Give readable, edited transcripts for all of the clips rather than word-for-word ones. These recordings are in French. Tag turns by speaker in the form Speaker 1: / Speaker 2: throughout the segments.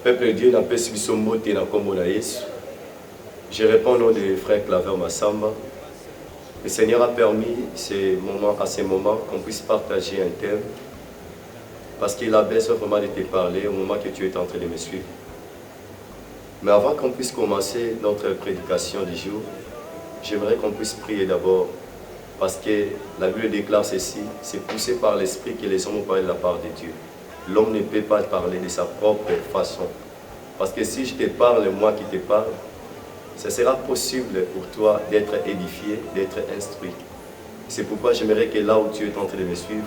Speaker 1: Peuple de Dieu, n'a pas suivi son mot et n'a pas combo Yesu. Je réponds au nom des frères Claver Massamba. Le Seigneur a permis à ces moments qu'on puisse partager un thème. Parce qu'il a besoin vraiment de te parler au moment que tu es en train de me suivre. Mais avant qu'on puisse commencer notre prédication du jour, j'aimerais qu'on puisse prier d'abord. Parce que la Bible déclare ceci, c'est poussé par l'Esprit que les hommes ont parlé de la part de Dieu. L'homme ne peut pas parler de sa propre façon. Parce que si je te parle, moi qui te parle, ce sera possible pour toi d'être édifié, d'être instruit. C'est pourquoi j'aimerais que là où tu es en train de me suivre,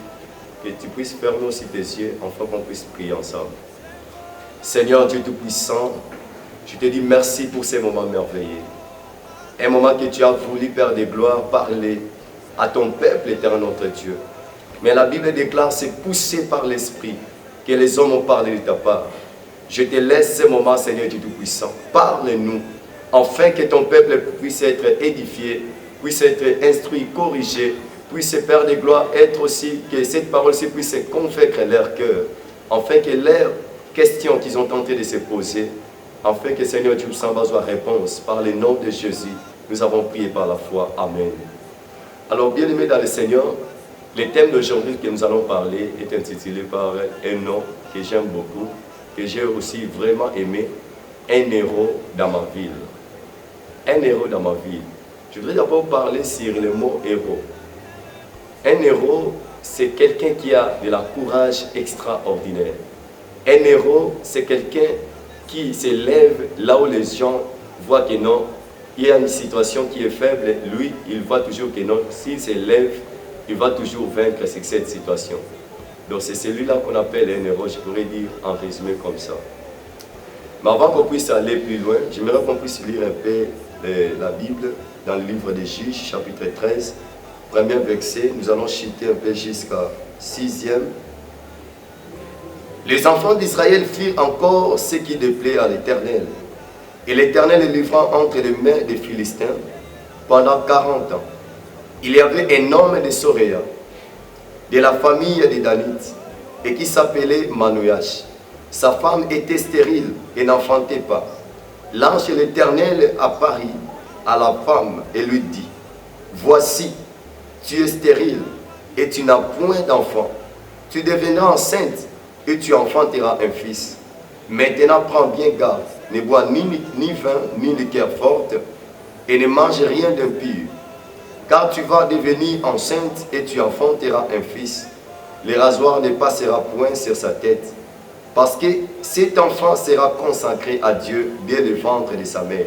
Speaker 1: que tu puisses fermer aussi tes yeux, afin qu'on puisse prier ensemble. Seigneur Dieu Tout-Puissant, je te dis merci pour ces moments merveilleux. Un moment que tu as voulu, Père de gloire, parler à ton peuple éternel, notre Dieu. Mais la Bible déclare, c'est poussé par l'Esprit que les hommes ont parlé de ta part. Je te laisse ce moment, Seigneur Dieu Tout-Puissant. Parle-nous, afin que ton peuple puisse être édifié, puisse être instruit, corrigé, puisse, Père de gloire, être aussi, que cette parole-ci puisse convaincre leur cœur, afin que leurs questions qu'ils ont tenté de se poser, afin que Seigneur Dieu Tout-Puissant soit réponse. Par le nom de Jésus, nous avons prié par la foi. Amen. Alors, bien-aimés dans le Seigneur, le thème d'aujourd'hui que nous allons parler est intitulé par un nom que j'aime beaucoup, que j'ai aussi vraiment aimé, un héros dans ma ville. Un héros dans ma ville. Je voudrais d'abord parler sur le mot héros. Un héros, c'est quelqu'un qui a de la courage extraordinaire. Un héros, c'est quelqu'un qui s'élève là où les gens voient que non, il y a une situation qui est faible, lui, il voit toujours que non, s'il s'élève, il va toujours vaincre cette situation. Donc c'est celui-là qu'on appelle un héros, je pourrais dire en résumé comme ça. Mais avant qu'on puisse aller plus loin, j'aimerais qu'on puisse lire un peu la Bible dans le livre des Juges, chapitre 13, premier verset. Nous allons chuter un peu jusqu'à 6e. Les enfants d'Israël firent encore ce qui déplaît à l'Éternel. Et l'Éternel les livra entre les mains des Philistins pendant 40 ans. Il y avait un homme de Soréa, de la famille des Danites, et qui s'appelait Manouach. Sa femme était stérile et n'enfantait pas. L'ange de l'Éternel apparut à la femme et lui dit, « Voici, tu es stérile et tu n'as point d'enfant. Tu deviendras enceinte et tu enfanteras un fils. Maintenant prends bien garde, ne bois ni vin ni liqueur forte et ne mange rien d'impur. Car tu vas devenir enceinte et tu enfanteras un fils. Le rasoir ne passera point sur sa tête, parce que cet enfant sera consacré à Dieu dès le ventre de sa mère.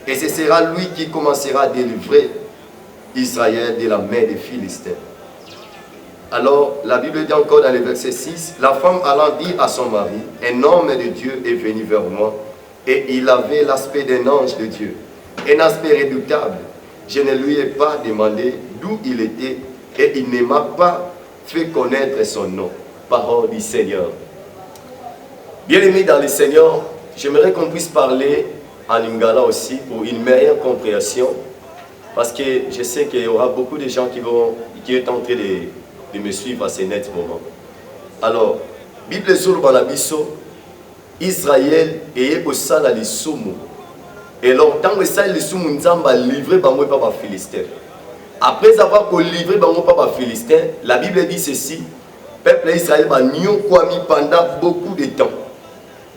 Speaker 1: Et ce sera lui qui commencera à délivrer Israël de la main des Philistins. » Alors, la Bible dit encore dans le verset 6, « La femme allant dire à son mari, un homme de Dieu est venu vers moi, et il avait l'aspect d'un ange de Dieu, un aspect redoutable. Je ne lui ai pas demandé d'où il était, et il ne m'a pas fait connaître son nom. » Parole du Seigneur. Bien-aimés dans le Seigneur, j'aimerais qu'on puisse parler en lingala aussi pour une meilleure compréhension, parce que je sais qu'il y aura beaucoup de gens qui sont en train de me suivre à ce net moment. Alors, Bible sur Banabiso, Israël est au sala de Soumu. Et longtemps que ça, les Soumu Nzamba livré par les Philistins. Après avoir livré par les Philistins, la Bible dit ceci, peuple Israël va pendant beaucoup de temps.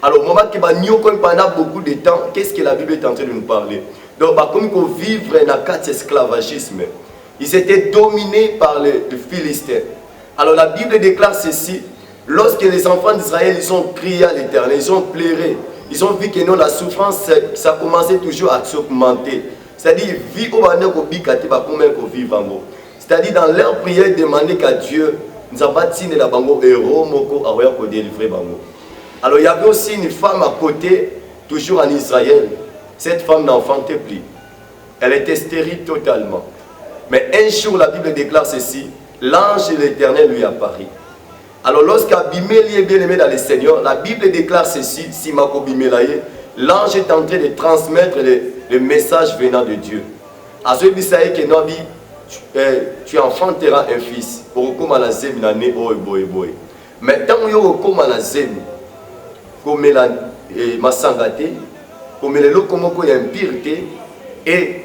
Speaker 1: Alors, au moment que pendant beaucoup de temps, qu'est-ce que la Bible est en train de nous parler? Donc, comme ils vivent dans un esclavagisme, ils étaient dominés par les Philistins. Alors, la Bible déclare ceci, lorsque les enfants d'Israël, ils ont crié à l'Éternel, ils ont pleuré, ils ont vu que non, la souffrance, ça commençait toujours à s'augmenter. C'est-à-dire, c'est-à-dire, dans leur prière, demander qu'à Dieu, nous avons bâti la bango héros, moko, à délivrer bango. Alors, il y avait aussi une femme à côté, toujours en Israël. Cette femme n'enfantait plus. Elle était stérile totalement. Mais un jour, la Bible déclare ceci, l'ange de l'Éternel lui apparut. Alors, lorsqu'Abimeli est bien aimé dans le Seigneur, la Bible déclare ceci, si Mako Bimelaye, l'ange est en train de transmettre le message venant de Dieu. À ce que tu enfanteras un fils. Mais tant que tu as comme masangate, comme le lokomoko ya impureté et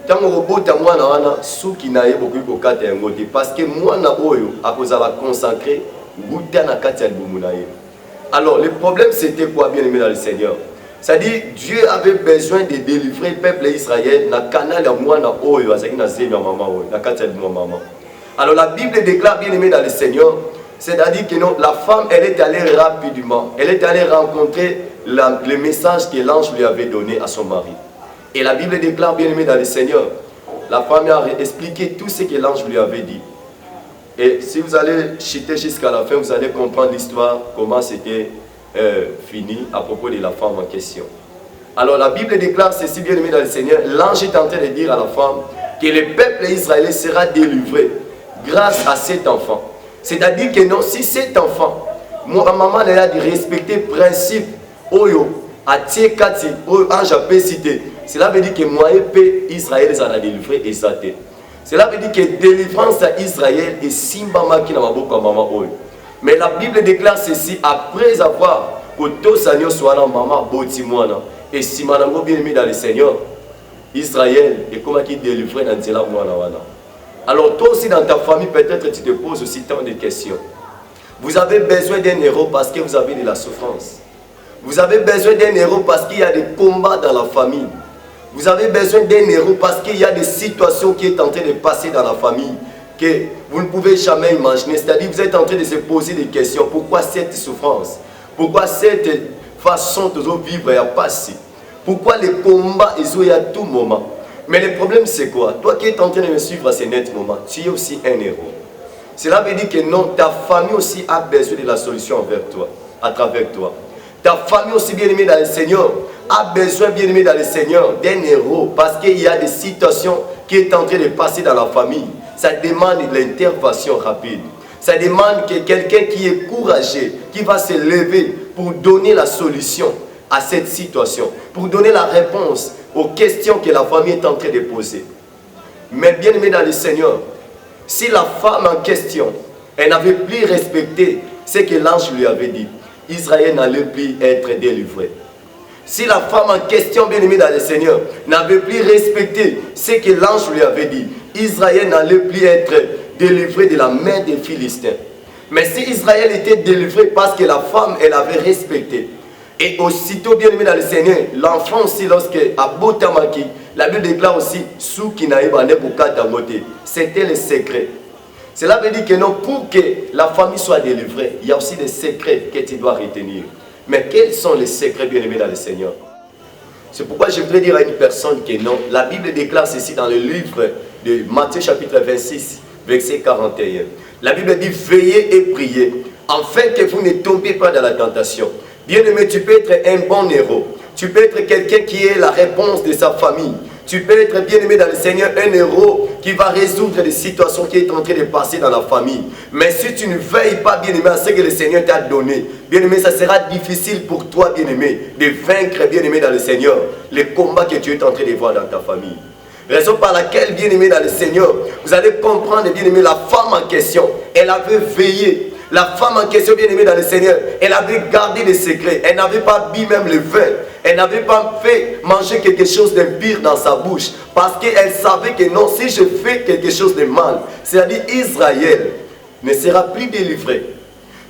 Speaker 1: tant robota mwana wana suki na ye beaucoup kokata yango te parce que mwana oyo akozala consacré guta na kati ya libumu na ye. Alors le problème c'était quoi, bien aimé dans le Seigneur? C'est-à-dire Dieu avait besoin de délivrer le peuple d'Israël na canal ya mwana oyo azaki na zemi ya maman oyo na kati ya libumu ya maman. Alors la Bible déclare, bien aimé dans le Seigneur, c'est-à-dire que non, la femme elle est allée rapidement, elle est allée rencontrer le message que l'ange lui avait donné à son mari. Et la Bible déclare, bien aimé dans le Seigneur, la femme a expliqué tout ce que l'ange lui avait dit. Et si vous allez chuter jusqu'à la fin, vous allez comprendre l'histoire, comment c'était fini à propos de la femme en question. Alors la Bible déclare ceci, bien aimé dans le Seigneur, l'ange est en train de dire à la femme que le peuple israélien sera délivré grâce à cet enfant. C'est-à-dire que non, si cet enfant, ma maman a dit respecter le principe, oyo, à Tiekati, oyo, ange a cité. Cela veut dire que moi et Israël ça a délivré et ça. Cela veut dire que délivrance à Israël et Simbama qui n'a pas beaucoup maman oyo. Mais la Bible déclare ceci après avoir que tout Seigneur soit là maman botimwana et si manango bien aimé dans le Seigneur Israël et comment qui délivrer dans cela mwana wana. Alors toi aussi dans ta famille peut-être tu te poses aussi tant de questions. Vous avez besoin d'un héros parce que vous avez de la souffrance. Vous avez besoin d'un héros parce qu'il y a des combats dans la famille. Vous avez besoin d'un héros parce qu'il y a des situations qui sont en train de passer dans la famille que vous ne pouvez jamais imaginer. C'est-à-dire que vous êtes en train de se poser des questions. Pourquoi cette souffrance? Pourquoi cette façon de vivre est passée? Pourquoi les combats ils ont à tout moment? Mais le problème c'est quoi? Toi qui es en train de me suivre à ce net moment, tu es aussi un héros. Cela veut dire que non, ta famille aussi a besoin de la solution envers toi, à travers toi. Ta famille aussi bien aimée dans le Seigneur a besoin bien aimé dans le Seigneur d'un héros parce qu'il y a des situations qui sont en train de passer dans la famille. Ça demande l'intervention rapide. Ça demande que quelqu'un qui est courageux, qui va se lever pour donner la solution à cette situation, pour donner la réponse aux questions que la famille est en train de poser. Mais bien aimé dans le Seigneur, si la femme en question, elle n'avait plus respecté ce que l'ange lui avait dit, Israël n'allait plus être délivré. Si la femme en question, bien aimée dans le Seigneur, n'avait plus respecté ce que l'ange lui avait dit, Israël n'allait plus être délivré de la main des Philistins. Mais si Israël était délivré parce que la femme, elle avait respecté, et aussitôt, bien aimé dans le Seigneur, l'enfant aussi, lorsque Abotamaki, la Bible déclare aussi, c'était le secret. Cela veut dire que non, pour que la famille soit délivrée, il y a aussi des secrets que tu dois retenir. Mais quels sont les secrets, bien aimés dans le Seigneur? C'est pourquoi je voudrais dire à une personne que non, la Bible déclare ceci dans le livre de Matthieu chapitre 26, verset 41. La Bible dit, veillez et priez, afin que vous ne tombiez pas dans la tentation. Bien aimé, tu peux être un bon héros. Tu peux être quelqu'un qui est la réponse de sa famille. Tu peux être bien aimé dans le Seigneur, un héros qui va résoudre les situations qui sont en train de passer dans la famille. Mais si tu ne veilles pas, bien aimé, à ce que le Seigneur t'a donné, bien aimé, ça sera difficile pour toi, bien aimé, de vaincre, bien aimé, dans le Seigneur, les combats que tu es en train de voir dans ta famille. Raison par laquelle, bien aimé, dans le Seigneur, vous allez comprendre, bien aimé, la femme en question, elle avait veillé. La femme en question, bien aimée dans le Seigneur, elle avait gardé les secrets. Elle n'avait pas bu même le vin. Elle n'avait pas fait manger quelque chose de pire dans sa bouche. Parce qu'elle savait que non, si je fais quelque chose de mal, c'est-à-dire Israël ne sera plus délivré.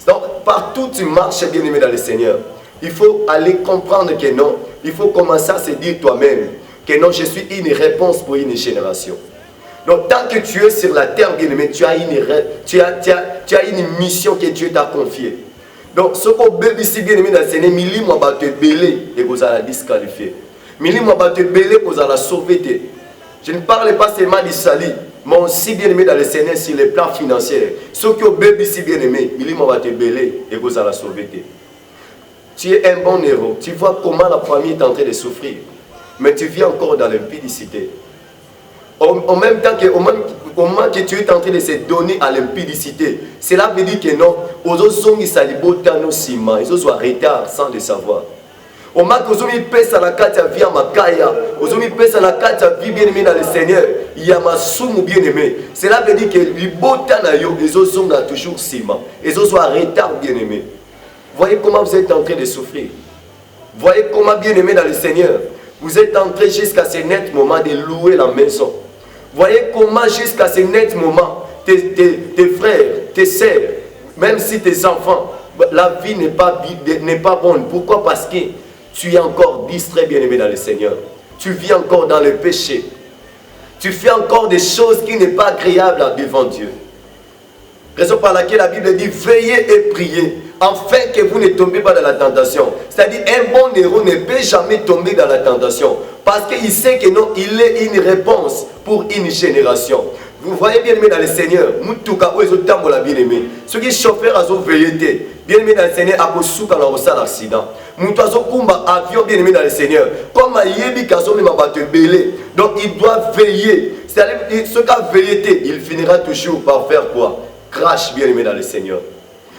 Speaker 1: Donc, partout où tu marches, bien aimé dans le Seigneur, il faut aller comprendre que non, il faut commencer à se dire toi-même que non, je suis une réponse pour une génération. Donc, tant que tu es sur la terre, bien-aimé, tu as une mission que Dieu t'a confiée. Donc, ce qu'on veut ici, bien-aimé, dans le Seigneur, Mili m'a te belé et vous allez disqualifier. Mili m'a te belé et vous allez sauver. Je ne parle pas seulement du salut, mais aussi, bien-aimé, dans le Seigneur, sur le plan financier. Ce qu'on veut ici, bien-aimé, Mili m'a te belé et vous allez sauver. Tu es un bon héros. Tu vois comment la famille est en train de souffrir. Mais tu vis encore dans l'impudicité. En même temps que, au moment que tu es en train de se donner à l'impudicité, cela veut dire que non, aux autres sont ils ont retard sans le savoir. Au moment que vous pèsez à la carte à vie à Makaya, vous pèsez à la carte à vie bien aimé dans le Seigneur, il y a ma somme bien aimé. Cela veut dire que les botanayo, les autres sont toujours ciment, ils ont retard bien aimé. Voyez comment vous êtes en train de souffrir. Voyez comment, bien-aimé dans le Seigneur, vous êtes entré jusqu'à ce net moment de louer la maison. Voyez comment jusqu'à ce net moment, tes frères, tes sœurs, même si tes enfants, la vie n'est pas bonne. Pourquoi? Parce que tu es encore distrait, bien-aimé dans le Seigneur. Tu vis encore dans le péché. Tu fais encore des choses qui n'est pas agréables devant Dieu. Raison par laquelle la Bible dit veillez et priez, afin que vous ne tombiez pas dans la tentation. C'est-à-dire un bon héros ne peut jamais tomber dans la tentation. Parce qu'il sait que non, il est une réponse pour une génération. Vous voyez, bien-aimé dans le Seigneur, bien-aimé. Ceux qui chauffeurs à veillé, bien-aimé dans le Seigneur, à Kosuka dans un accident. Moutazo Kumba avion, bien-aimé dans le Seigneur. Comme à Yebi Kazo m'a battu belé. Donc il doit veiller. C'est-à-dire, ce qu'a veillé, il finira toujours par faire quoi? Crash, bien-aimé dans le Seigneur.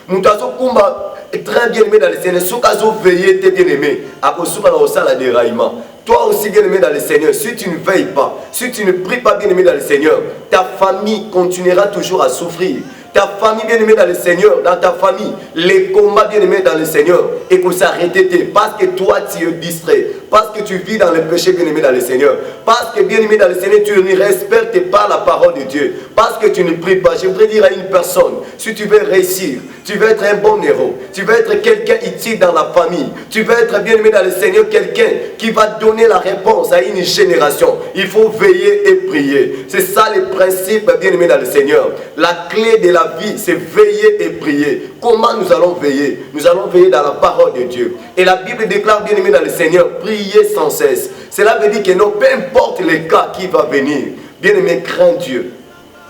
Speaker 1: Moutazo Kumba est très bien-aimé dans le Seigneur. Ce qu'a veillé, bien-aimé, à Kosuka dans un déraillement. Toi aussi, bien-aimé dans le Seigneur, si tu ne veilles pas, si tu ne pries pas, bien-aimé dans le Seigneur, ta famille continuera toujours à souffrir. Ta famille, bien-aimée dans le Seigneur, dans ta famille, les combats, bien-aimés dans le Seigneur, et que ça arrête, parce que toi, tu es distrait, parce que tu vis dans le péché, bien-aimé dans le Seigneur, parce que, bien-aimé dans le Seigneur, tu ne respectes pas la parole de Dieu, parce que tu ne pries pas. Je voudrais dire à une personne, si tu veux réussir, tu veux être un bon héros, tu veux être quelqu'un utile dans la famille, tu veux être, bien-aimé dans le Seigneur, quelqu'un qui va donner la réponse à une génération, il faut veiller et prier. C'est ça le principe, bien-aimé dans le Seigneur. La clé de la vie, c'est veiller et prier. Comment nous allons veiller? Nous allons veiller dans la parole de Dieu. Et la Bible déclare, bien-aimé dans le Seigneur, priez sans cesse. Cela veut dire que non, peu importe les cas qui va venir, bien-aimé, crains Dieu.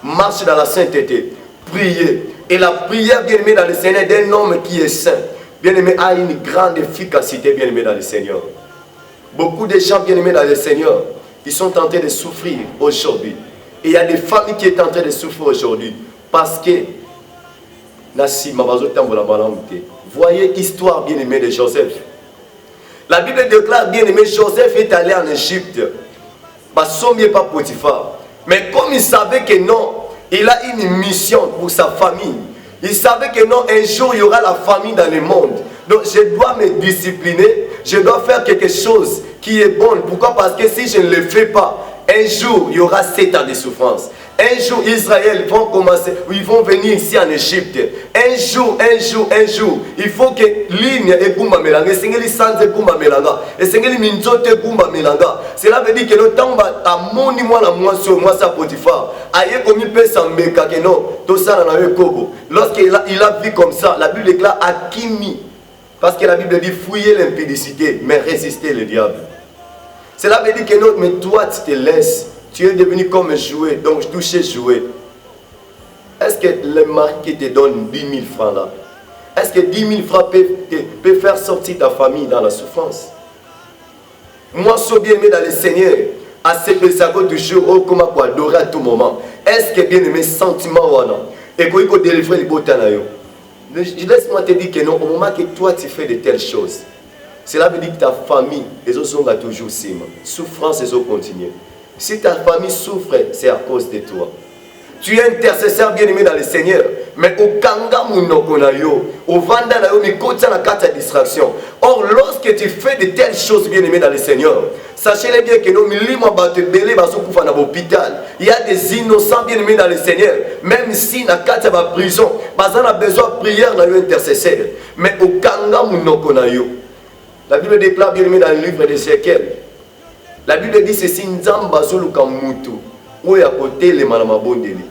Speaker 1: Marche dans la sainteté. Priez. Et la prière, bien-aimé dans le Seigneur, d'un homme qui est saint, bien-aimé, a une grande efficacité, bien-aimé dans le Seigneur. Beaucoup de gens, bien-aimés dans le Seigneur, ils sont en train de souffrir aujourd'hui. Et il y a des familles qui sont en train de souffrir aujourd'hui. Parce que, voyez l'histoire bien-aimée de Joseph. La Bible déclare, bien-aimé, Joseph est allé en Égypte. Pas Potiphar. Mais comme il savait que non, il a une mission pour sa famille. Il savait que non, un jour il y aura la famine dans le monde. Donc je dois me discipliner, je dois faire quelque chose qui est bon. Pourquoi? Parce que si je ne le fais pas, un jour il y aura 7 ans de souffrance. Un jour Israël vont commencer, ils vont venir ici en Égypte. Un jour, il faut que ligne et Goumba Melanga, Sengeli Sans et Goumba Melanga, et Sengeli Minzote et Goumba Melanga. Cela veut dire que le temps à mon moi la moi sur moi sa Potiphar. Aïe comme il peut s'en meka que non, tout ça dans le Kobo. Lorsqu'il a vu comme ça, la Bible déclare Akimi. Parce que la Bible dit fouiller l'impudicité, mais résister le diable. Cela veut dire que non, mais toi tu te laisses. Tu es devenu comme un jouet, donc toucher jouet. Est-ce que le mari qui te donne 10 000 francs là, est-ce que 10 000 francs peut faire sortir ta famille dans la souffrance? Moi, je suis bien aimé dans le Seigneur, à ce que du jour, oh, comment quoi, adorer à tout moment. Est-ce que bien aimé sentiments ou non? Et qu'il faut délivrer les bottes à l'eau. Laisse-moi te dire que non, au moment que toi tu fais de telles choses, cela veut dire que ta famille, les autres sont toujours cima. Souffrance, les autres continuent. Si ta famille souffre, c'est à cause de toi. Tu es intercesseur bien-aimé dans le Seigneur. Mais au kanga munokonayo, au vanda nayo, mais quand tu as la carte de distraction. Or, lorsque tu fais de telles choses bien-aimé dans le Seigneur, sachez-le bien que nos millimètres battent belé dans l'hôpital. Il y a des innocents bien-aimés dans le Seigneur. Même si dans la carte de la prison, on a besoin de prière dans l'intercesseur. Mais au kanga munokonayo, la Bible déclare bien-aimé dans le livre d'Ézéchiel. La Bible dit ceci, Nzamba zoluka mutu, oya kotele malama bondeli,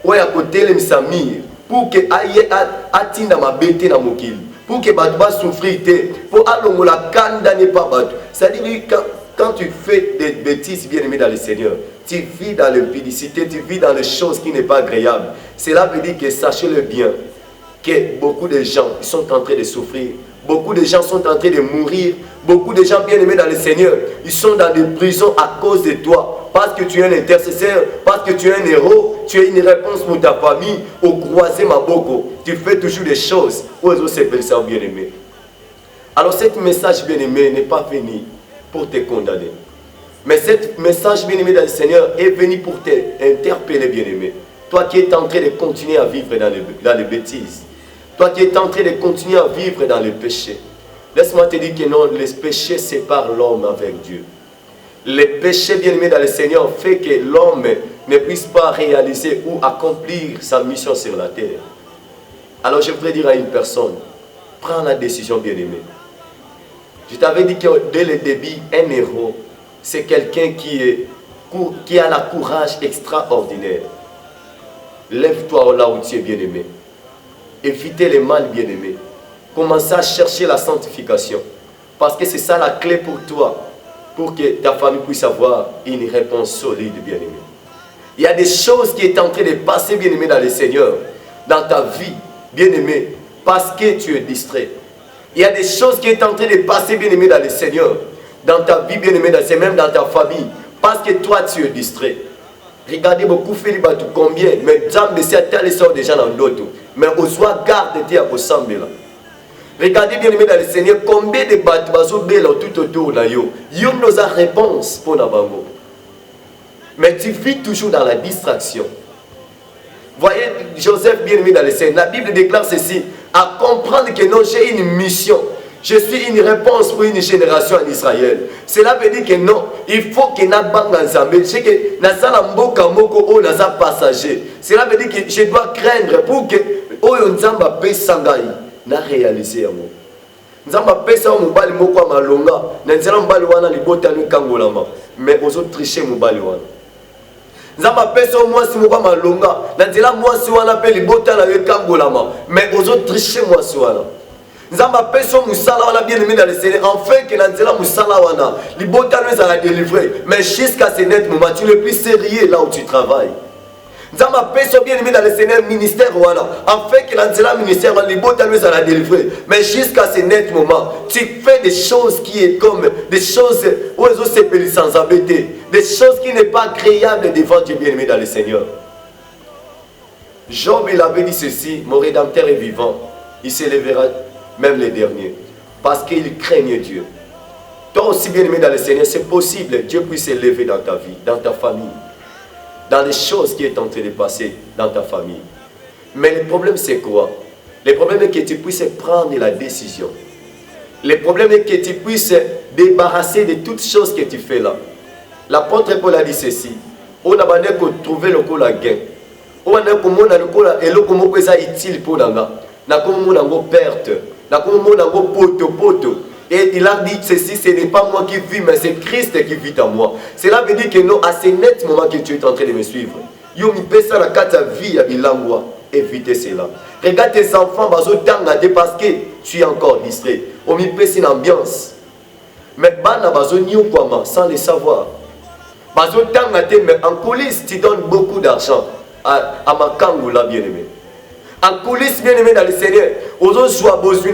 Speaker 1: oya kotele misamir, pour que aye atinda mabete na mokili, pour que batu ba souffrir te, pour alongo la kanda n'est pas batu. C'est-à-dire quand tu fais des bêtises bien aimées dans le Seigneur, tu vis dans l'impudicité, tu vis dans les choses qui n'est pas agréables. Cela veut dire que sachez-le bien, que beaucoup de gens sont en train de souffrir. Beaucoup de gens sont en train de mourir. Beaucoup de gens bien aimés dans le Seigneur, ils sont dans des prisons à cause de toi. Parce que tu es un intercesseur, parce que tu es un héros, tu es une réponse pour ta famille. Au croisé Maboko, tu fais toujours des choses aux autres personnes bien aimés. Alors, ce message bien aimé n'est pas venu pour te condamner. Mais ce message bien aimé dans le Seigneur est venu pour t'interpeller bien aimé. Toi qui es en train de continuer à vivre dans les bêtises. Toi qui es en train de continuer à vivre dans le péché. Laisse-moi te dire que non, les péchés séparent l'homme avec Dieu. Les péchés bien-aimés dans le Seigneur fait que l'homme ne puisse pas réaliser ou accomplir sa mission sur la terre. Alors je voudrais dire à une personne, prends la décision bien-aimée. Je t'avais dit que dès le début, un héros, c'est quelqu'un qui a le courage extraordinaire. Lève-toi là où tu es bien-aimé. Évitez le mal bien-aimé. Commencez à chercher la sanctification. Parce que c'est ça la clé pour toi. Pour que ta famille puisse avoir une réponse solide bien-aimé. Il y a des choses qui sont en train de passer bien-aimé dans le Seigneur. Dans ta vie bien-aimé. Parce que tu es distrait. Il y a des choses qui sont en train de passer bien-aimé dans le Seigneur. Dans ta vie bien-aimé, même dans ta famille. Parce que toi tu es distrait. Regardez beaucoup Philippe tout combien. Mais Zambé c'est tel sort déjà dans d'autres. Mais au soir garde tes à là. Regardez bien aimé dans le Seigneur combien de bateaux tout autour de yo. Yo nous a réponse pour Nabango. Mais tu vis toujours dans la distraction. Voyez Joseph bien aimé dans le Seigneur. La Bible déclare ceci. À comprendre que non, j'ai une mission. Je suis une réponse pour une génération en Israël. Cela veut dire que non, il faut que Nabanga Nzambe, je sais que Nazala Mboka Moko O Naza passager. Cela veut dire que je dois craindre pour que Oyo Nzamba pe sangai na réaliser yango. Nzamba pe sa mobali moko malonga, na nzela mobali wana libota ni kangolama, mais ozo tricher mobali wana. Nzamba pe sa mwasi moko malonga, na nzela mwasi wana pe libota na kangolama, mais ozo tricher mwasi wana. Nzamba peso musala wana bien aimé dans le Seigneur, enfin que Nanzela musala wana, libota nous a délivré, mais jusqu'à ce net moment, tu ne plus sérieux là où tu travailles. Nzamba peso bien aimé dans le Seigneur, ministère wana, enfin que Nanzela ministère wana, libota nous a délivré, mais jusqu'à ce net moment, tu fais des choses qui est comme, des choses où les autres s'appellent sans embêter, des choses qui n'est pas agréables devant Dieu bien aimé dans le Seigneur. Job il avait dit ceci, mon Rédempteur est vivant, il s'élèvera même les derniers, parce qu'ils craignent Dieu. Toi aussi bien aimé dans le Seigneur, c'est possible, Dieu puisse s'élever dans ta vie, dans ta famille, dans les choses qui sont en train de passer dans ta famille. Mais le problème c'est quoi? Le problème est que tu puisses prendre la décision. Le problème est que tu puisses débarrasser de toutes choses que tu fais là. L'apôtre Paul a dit ceci, on a besoin de trouver le coup la gain. On a besoin de trouver le coup utile pour nous. Na comme mon perte, na comme mon poto. Et il a dit ceci, ce n'est pas moi qui vis, mais c'est Christ qui vit en moi. Cela veut dire que non, à ce net moment que tu es en train de me suivre, yo mi pesa la carte vie à bilangwa, évitez cela. Regarde tes enfants, bazo tangate parce que tu es encore distrait. On mi pesa une ambiance. Mais bana bazo niou kwama sans le savoir. Bazo tangate mais en coulisses tu donnes beaucoup d'argent à ma kangoula bien-aimé. En coulisses bien aimé dans le Seigneur, aux autres soient besoin,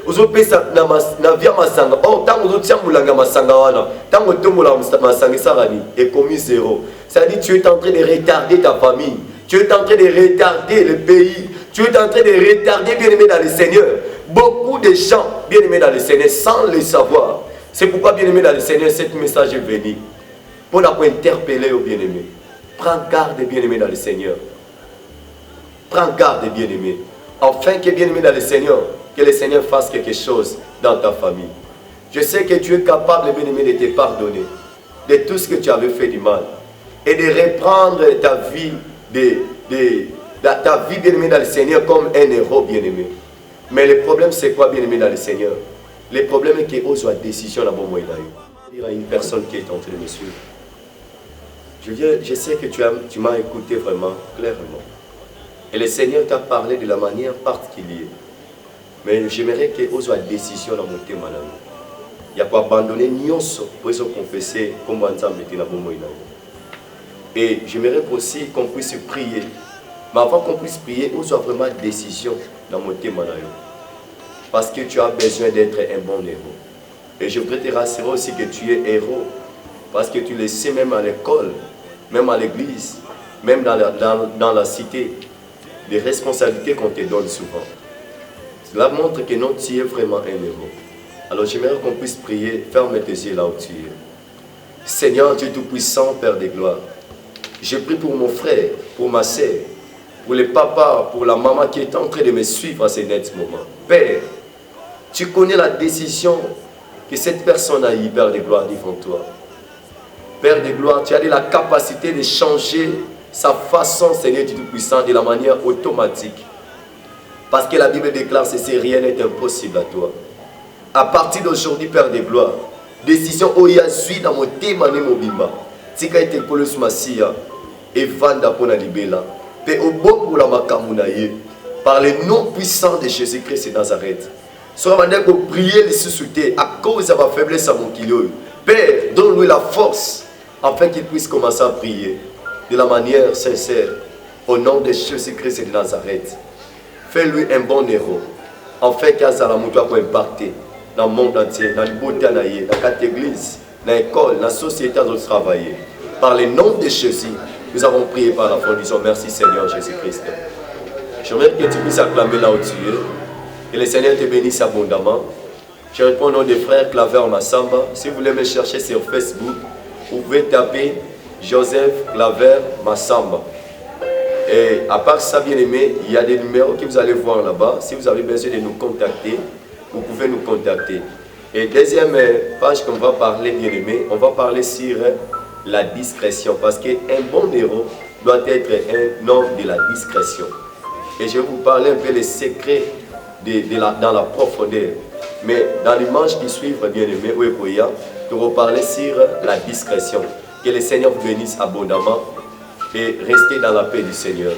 Speaker 1: aux autres pays na via masanga. Or tant aux autres tiens moulanga masanga wana, tant aux deux moulanga masanga sarani est commis zéro. Ça dit tu es en train de retarder ta famille, tu es en train de retarder le pays, tu es en train de retarder bien aimé dans le Seigneur. Beaucoup de gens bien aimés dans le Seigneur sans le savoir. C'est pourquoi bien aimé dans le Seigneur, cet message est venu pour interpeller aux bien aimés. Prends garde bien aimé dans le Seigneur. Prends garde, bien-aimé. Enfin que bien-aimé dans le Seigneur, que le Seigneur fasse quelque chose dans ta famille. Je sais que tu es capable, bien-aimé, de te pardonner de tout ce que tu avais fait du mal et de reprendre ta vie, ta vie, bien-aimé, dans le Seigneur comme un héros, bien-aimé. Mais le problème, c'est quoi, bien-aimé, dans le Seigneur? Le problème est qu'il y a une décision dans mon moyen. Dire à une personne qui est en train de me suivre. Je sais que tu m'as écouté vraiment clairement. Et le Seigneur t'a parlé de la manière particulière. Mais j'aimerais qu'il y ait une décision dans mon thème. Il y a quoi abandonner Nyonso pour se confesser comme ensemble était dans mon moyen. Et j'aimerais aussi qu'on puisse prier. Mais avant qu'on puisse prier, il y a vraiment une décision dans mon thème. Parce que tu as besoin d'être un bon héros. Et je voudrais te rassurer aussi que tu es héros. Parce que tu le sais même à l'école, même à l'église, même dans la cité. Les responsabilités qu'on te donne souvent. Cela montre que non, tu es vraiment un héros. Alors j'aimerais qu'on puisse prier, ferme tes yeux là où tu es. Seigneur Dieu Tout-Puissant, Père des gloires, je prie pour mon frère, pour ma sœur, pour le papa, pour la maman qui est en train de me suivre à ce net moment. Père, Tu connais la décision que cette personne a eu, Père de gloire, devant toi. Père de gloire, tu as la capacité de changer sa façon, Seigneur du Tout-Puissant, de la manière automatique. Parce que la Bible déclare que rien n'est impossible à toi. À partir d'aujourd'hui, Père de gloire, décision Oya suit dans mon thème Mobimba. Tika ete polos masia et vanda pona libela. Pe obongo la makamunaye par le nom puissant de Jésus-Christ de Nazareth. Soit manière pour prier les sous-soutés à cause de ma faiblesse à mon kilo. Père, donne-lui la force afin qu'il puisse commencer à prier de la manière sincère au nom de Jésus-Christ de Nazareth. Fais-lui un bon héros afin qu'il ait la moto pour impacter dans le monde entier, dans le beauté, dans la église, dans l'école, dans la société où nous travaillons. Par le nom de Jésus, nous avons prié par la foi. Disons merci Seigneur Jésus-Christ. J'aimerais que tu puisses acclamer là où tu es. Que le Seigneur te bénisse abondamment. Je réponds au nom des frères Claver Massamba. Si vous voulez me chercher sur Facebook, vous pouvez taper Joseph Claver Massamba. Et à part ça, bien aimé, il y a des numéros que vous allez voir là-bas. Si vous avez besoin de nous contacter, vous pouvez nous contacter. Et deuxième page qu'on va parler, bien aimé, on va parler sur la discrétion. Parce qu'un bon héros doit être un homme de la discrétion. Et je vais vous parler un peu des secrets dans la profondeur. Mais dans les manches qui suivent, bien aimé, nous allons parler sur la discrétion. Que le Seigneur vous bénisse abondamment et restez dans la paix du Seigneur.